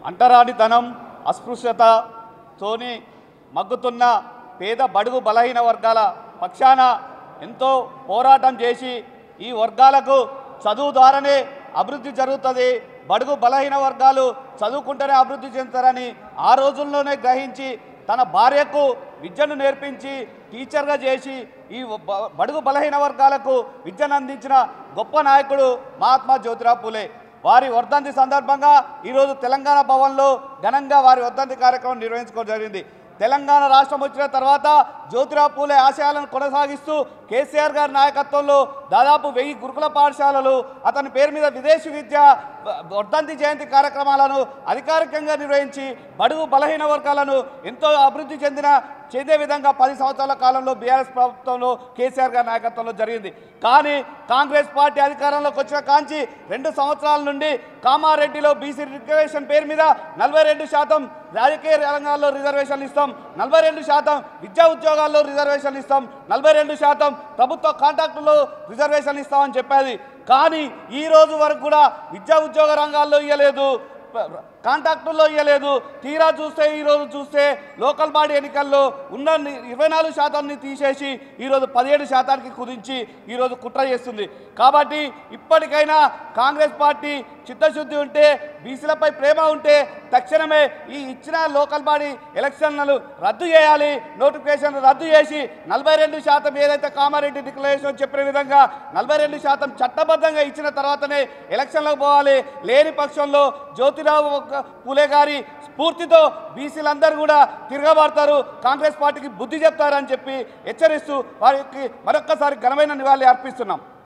అంటరానితనం అస్పృశ్యతతోని మగ్గుతున్న పేద బడుగు బలహీన వర్గాల పక్షాన ఎంతో పోరాటం చేసి ఈ వర్గాలకు చదువు ద్వారానే అభివృద్ధి జరుగుతుంది, బడుగు బలహీన వర్గాలు చదువుకుంటేనే అభివృద్ధి చెందుతారని ఆ రోజుల్లోనే గ్రహించి తన భార్యకు విద్యను నేర్పించి టీచర్గా చేసి ఈ బడుగు బలహీన వర్గాలకు విద్యను అందించిన గొప్ప నాయకుడు మహాత్మా జ్యోతిరావు పూలే. వారి వర్ధంతి సందర్భంగా ఈరోజు తెలంగాణ భవన్లో ఘనంగా వారి వర్ధంతి కార్యక్రమం నిర్వహించుకోవడం జరిగింది. తెలంగాణ రాష్ట్రం వచ్చిన తర్వాత జ్యోతిరావు పూలే ఆశయాలను కొనసాగిస్తూ కేసీఆర్ గారి నాయకత్వంలో దాదాపు 1000 గురుకుల పాఠశాలలు, అతని పేరు మీద విదేశీ విద్య, వర్ధంతి జయంతి కార్యక్రమాలను అధికారికంగా నిర్వహించి బడుగు బలహీన వర్గాలను ఎంతో అభివృద్ధి చెందే విధంగా 10 సంవత్సరాల కాలంలో బీఆర్ఎస్ ప్రభుత్వంలో కేసీఆర్ గారి నాయకత్వంలో జరిగింది. కానీ కాంగ్రెస్ పార్టీ అధికారంలోకి వచ్చిన కాంచి 2 సంవత్సరాల నుండి కామారెడ్డిలో బీసీ రిజర్వేషన్ పేరు మీద 42% రాజకీయ రంగాల్లో రిజర్వేషన్లు ఇస్తాం, 42% విద్యా ఉద్యోగాల్లో రిజర్వేషన్లు ఇస్తాం, 42% ప్రభుత్వ కాంట్రాక్టుల్లో రిజర్వేషన్లు ఇస్తామని చెప్పేది. కానీ ఈ రోజు వరకు కూడా విద్యా ఉద్యోగ రంగాల్లో ఇవ్వలేదు, కాంట్రాక్టుల్లో ఇవ్వలేదు. తీరా చూస్తే ఈరోజు చూస్తే లోకల్ బాడీ ఎన్నికల్లో ఉన్న 24% తీసేసి ఈరోజు 17% కుదించి ఈరోజు కుట్ర చేస్తుంది. కాబట్టి ఇప్పటికైనా కాంగ్రెస్ పార్టీ చిత్తశుద్ధి ఉంటే, బీసీలపై ప్రేమ ఉంటే తక్షణమే ఈ ఇచ్చిన లోకల్ బాడీ ఎలక్షన్లను రద్దు చేయాలి, నోటిఫికేషన్ రద్దు చేసి 42% ఏదైతే కామారెడ్డి డిక్లరేషన్ చెప్పిన విధంగా 42% చట్టబద్ధంగా ఇచ్చిన తర్వాతనే ఎలక్షన్లకు పోవాలి. లేని పక్షంలో జ్యోతిరావు పూలే గారి స్ఫూర్తితో బీసీలందరూ కూడా తిరగబడతారు, కాంగ్రెస్ పార్టీకి బుద్ధి చెప్తారని చెప్పి హెచ్చరిస్తూ వారికి మరొక్కసారి ఘనమైన నివాళి అర్పిస్తున్నాం.